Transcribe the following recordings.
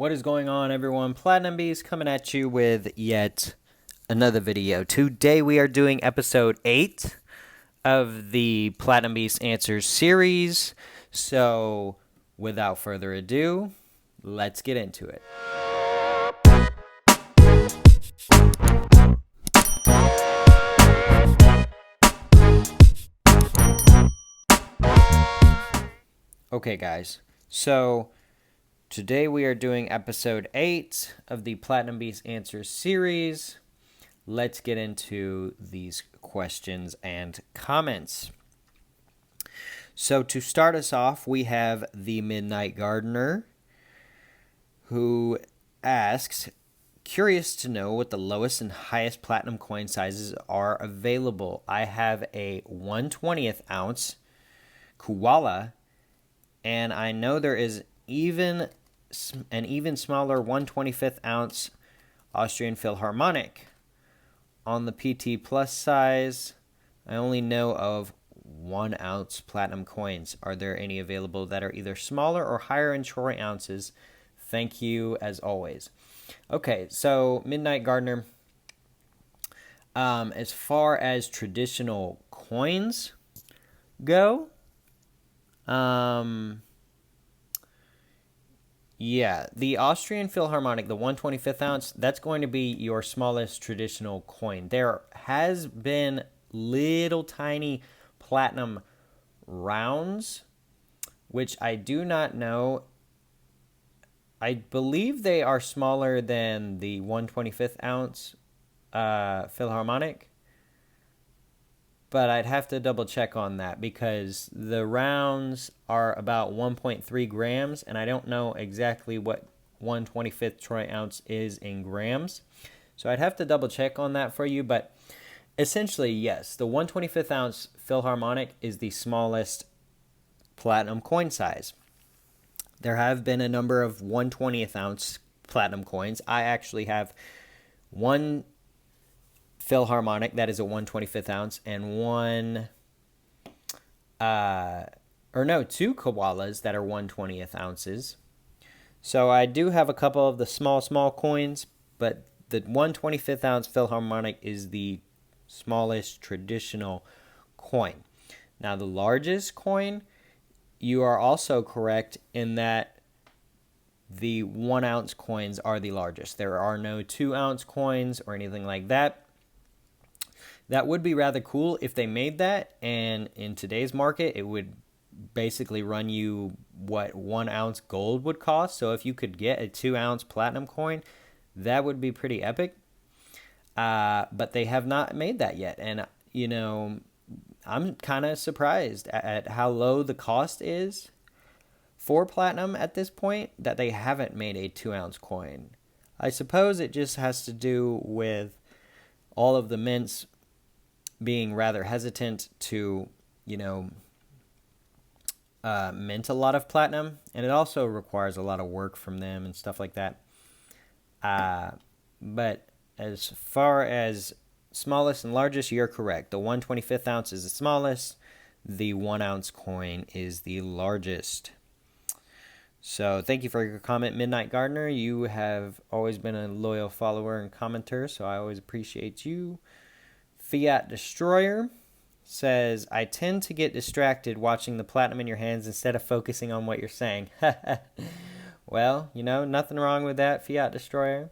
What is going on, everyone? Platinum Beast coming at you with yet another video. Today we are doing episode 8 of the Platinum Beast Answers series. So, without further ado, let's get into it. Okay, guys. So, today we are doing episode 8 of the Platinum Beast Answers series. Let's get into these questions and comments. So to start us off, we have the Midnight Gardener, who asks, curious to know what the lowest and highest platinum coin sizes are available. I have a 1/20th ounce koala, and I know there is an even smaller 1/25th ounce Austrian Philharmonic. On the PT Plus size, I only know of 1 ounce platinum coins. Are there any available that are either smaller or higher in troy ounces? Thank you as always. Okay, so Midnight Gardener, as far as traditional coins go, yeah, the Austrian Philharmonic, the 1/25th ounce, that's going to be your smallest traditional coin. There has been little tiny platinum rounds, which I do not know. I believe they are smaller than the 1/25th ounce Philharmonic, but I'd have to double check on that because the rounds are about 1.3 grams, and I don't know exactly what 1/25th troy ounce is in grams. So I'd have to double check on that for you, but essentially, yes, the 1/25th ounce Philharmonic is the smallest platinum coin size. There have been a number of 1/20th ounce platinum coins. I actually have one Philharmonic that is a 1/25th ounce, and two koalas that are 1/20th ounces. So I do have a couple of the small coins, but the 1/25th ounce Philharmonic is the smallest traditional coin. Now the largest coin, you are also correct in that the 1 ounce coins are the largest. There are no 2 ounce coins or anything like that. That would be rather cool if they made that, and in today's market, it would basically run you what 1 ounce gold would cost. So if you could get a 2 ounce platinum coin, that would be pretty epic. But they have not made that yet, and I'm kind of surprised at how low the cost is for platinum at this point that they haven't made a 2 ounce coin. I suppose it just has to do with all of the mints being rather hesitant to, mint a lot of platinum, and it also requires a lot of work from them and stuff like that. But as far as smallest and largest, you're correct. The 1/25th ounce is the smallest. The 1 ounce coin is the largest. So thank you for your comment, Midnight Gardener. You have always been a loyal follower and commenter, so I always appreciate you. Fiat Destroyer says, I tend to get distracted watching the platinum in your hands instead of focusing on what you're saying. Well, nothing wrong with that, Fiat Destroyer.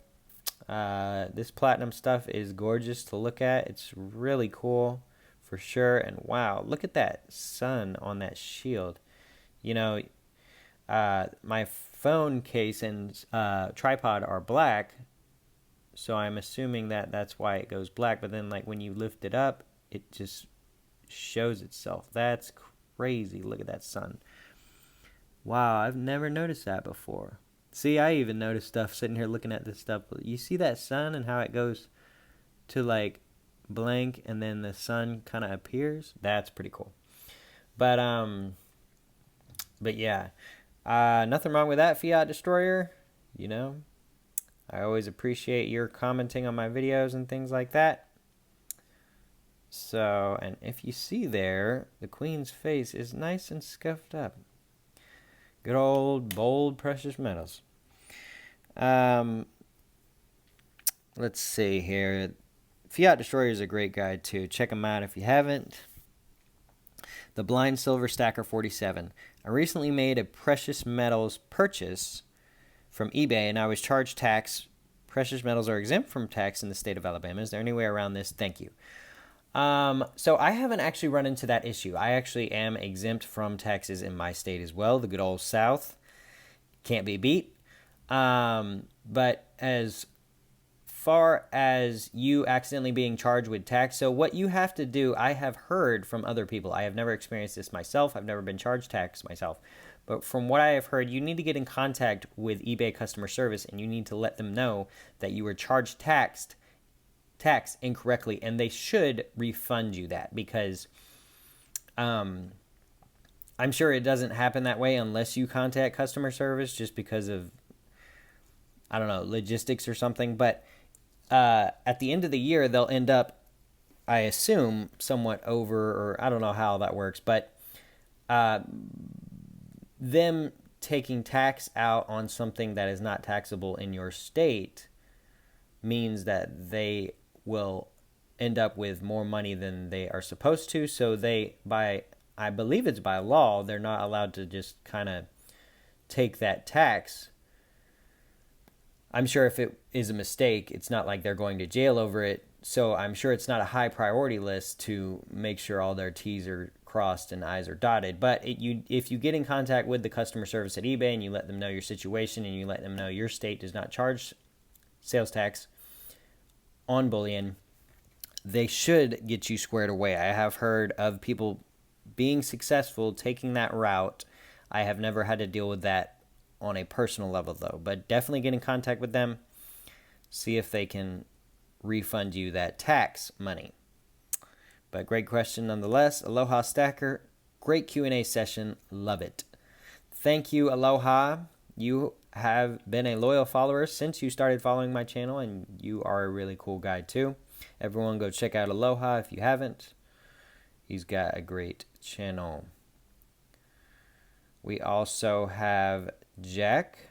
This platinum stuff is gorgeous to look at. It's really cool for sure. And wow, look at that sun on that shield. My phone case and tripod are black, so I'm assuming that that's why it goes black. But then, when you lift it up, it just shows itself. That's crazy. Look at that sun. Wow, I've never noticed that before. See, I even noticed stuff sitting here looking at this stuff. You see that sun and how it goes to blank and then the sun kind of appears? That's pretty cool. But yeah. Nothing wrong with that, Fiat Destroyer. I always appreciate your commenting on my videos and things like that. So, and if you see there, the Queen's face is nice and scuffed up. Good old, bold, precious metals. Um, let's see here. Fiat Destroyer is a great guide too. Check them out if you haven't. The Blind Silver Stacker 47. I recently made a precious metals purchase from eBay and I was charged tax. Precious metals are exempt from tax in the state of Alabama. Is there any way around this? Thank you. So I haven't actually run into that issue. I actually am exempt from taxes in my state as well. The good old South can't be beat. But as far as you accidentally being charged with tax, so what you have to do, I have heard from other people. I have never experienced this myself. I've never been charged tax myself. But from what I have heard, you need to get in contact with eBay customer service and you need to let them know that you were charged tax incorrectly, and they should refund you that, because I'm sure it doesn't happen that way unless you contact customer service, just because of, I don't know, logistics or something. But at the end of the year, they'll end up, I assume, somewhat over, or I don't know how that works, but them taking tax out on something that is not taxable in your state means that they will end up with more money than they are supposed to. So I believe it's by law, they're not allowed to just kind of take that tax. I'm sure if it is a mistake, it's not like they're going to jail over it. So I'm sure it's not a high priority list to make sure all their T's are crossed and I's are dotted. But if you get in contact with the customer service at eBay and you let them know your situation and you let them know your state does not charge sales tax on bullion, they should get you squared away. I have heard of people being successful taking that route. I have never had to deal with that on a personal level, though. But definitely get in contact with them. See if they can refund you that tax money. But great question nonetheless. Aloha Stacker. Great Q&A session. Love it. Thank you, Aloha. You have been a loyal follower since you started following my channel, and you are a really cool guy too. Everyone go check out Aloha if you haven't. He's got a great channel. We also have Jack,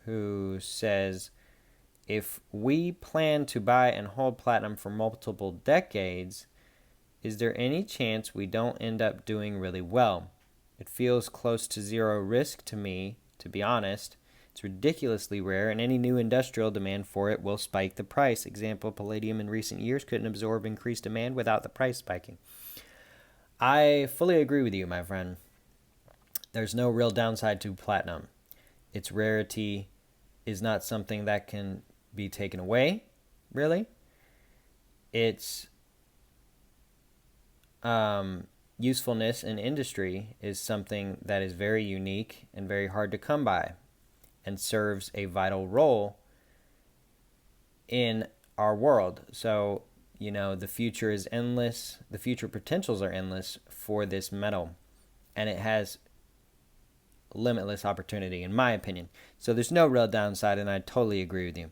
who says, if we plan to buy and hold platinum for multiple decades, is there any chance we don't end up doing really well? It feels close to zero risk to me, to be honest. It's ridiculously rare, and any new industrial demand for it will spike the price. Example, palladium in recent years couldn't absorb increased demand without the price spiking. I fully agree with you, my friend. There's no real downside to platinum. Its rarity is not something that can be taken away, really. Its usefulness in industry is something that is very unique and very hard to come by, and serves a vital role in our world. So, you know, the future is endless. The future potentials are endless for this metal, and it has limitless opportunity, in my opinion. So there's no real downside, and I totally agree with you.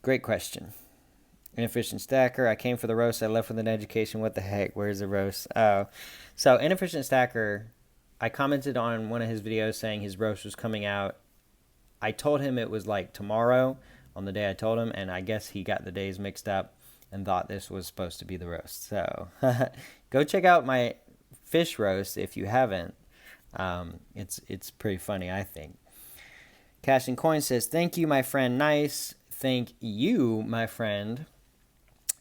Great question. Inefficient Stacker. I came for the roast. I left with an education. What the heck? Where's the roast? Oh. So Inefficient Stacker, I commented on one of his videos saying his roast was coming out. I told him it was like tomorrow on the day I told him, and I guess he got the days mixed up and thought this was supposed to be the roast. So go check out my fish roast if you haven't. It's pretty funny, I think. Cash and Coin says, thank you, my friend. Nice. Thank you, my friend.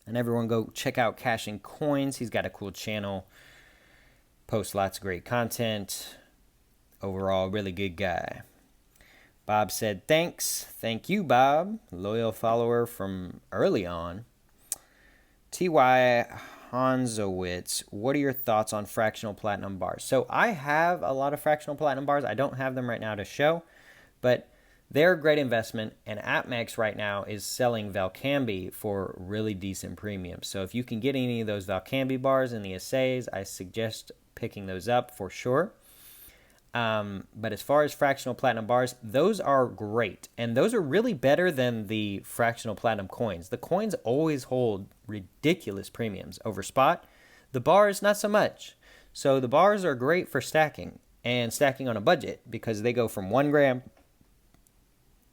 And everyone go check out Cash and Coins. He's got a cool channel. Posts lots of great content. Overall, really good guy. Bob said, thanks. Thank you, Bob. Loyal follower from early on. T.Y. Hanzowitz, what are your thoughts on fractional platinum bars? So I have a lot of fractional platinum bars. I don't have them right now to show, but they're a great investment, and APMEX right now is selling Valcambi for really decent premiums. So if you can get any of those Valcambi bars in the assays, I suggest picking those up for sure. But as far as fractional platinum bars, those are great, and those are really better than the fractional platinum coins. The coins always hold ridiculous premiums over spot. The bars, not so much. So the bars are great for stacking, and stacking on a budget, because they go from 1 gram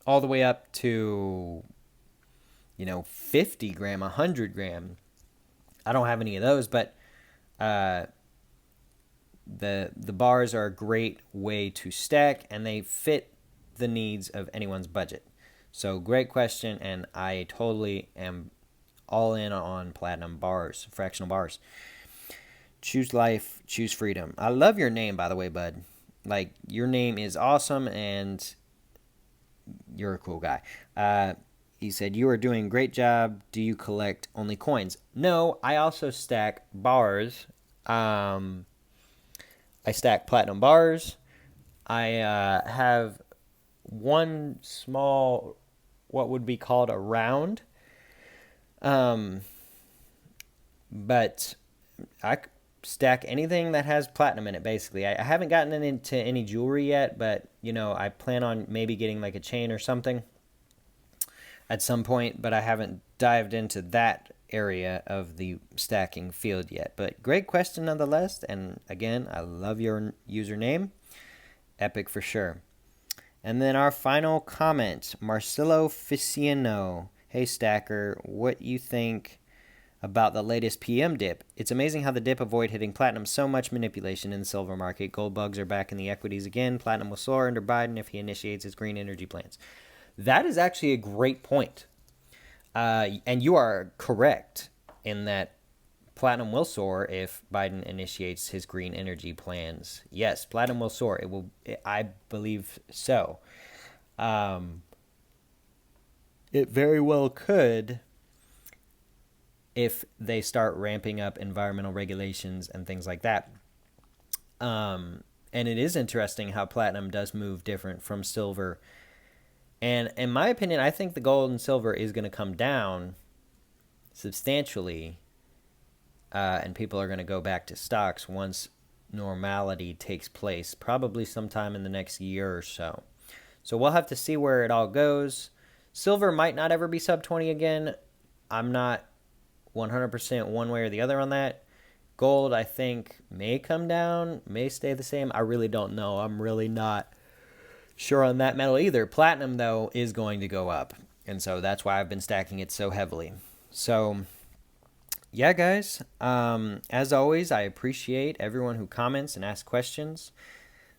all the way up to, 50 gram, 100 gram. I don't have any of those, but the bars are a great way to stack, and they fit the needs of anyone's budget. So great question, and I totally am all in on platinum bars, fractional bars. Choose life, choose freedom. I love your name, by the way, bud. Like, your name is awesome, and you're a cool guy. He said, you are doing a great job. Do you collect only coins? No, I also stack bars. I stack platinum bars. I have one small, what would be called a round. But I stack anything that has platinum in it, basically. I haven't gotten into any jewelry yet, but, I plan on maybe getting like a chain or something at some point, but I haven't dived into that area of the stacking field yet. But great question nonetheless, and again, I love your username. Epic for sure. And then our final comment, Marcelo Ficiano. Hey Stacker, what you think about the latest PM dip? It's amazing how the dip avoid hitting platinum. So much manipulation in the silver market. Gold bugs are back in the equities again. Platinum will soar under Biden if he initiates his green energy plans. That is actually a great point. And you are correct in that platinum will soar if Biden initiates his green energy plans. Yes, platinum will soar. It will. I believe so. It very well could if they start ramping up environmental regulations and things like that. And it is interesting how platinum does move different from silver. And in my opinion, I think the gold and silver is going to come down substantially, and people are going to go back to stocks once normality takes place, probably sometime in the next year or so. So we'll have to see where it all goes. Silver might not ever be sub 20 again. I'm not 100% one way or the other on that. Gold, I think, may come down, may stay the same. I really don't know. I'm really not sure on that metal either. Platinum, though, is going to go up. And so that's why I've been stacking it so heavily. So, yeah, guys. As always, I appreciate everyone who comments and asks questions.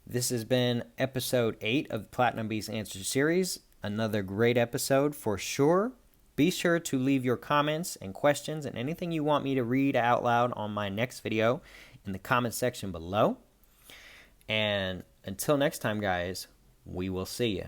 This has been episode 8 of Platinum Beast Answer Series. Another great episode for sure. Be sure to leave your comments and questions and anything you want me to read out loud on my next video in the comment section below. And until next time, guys, we will see you.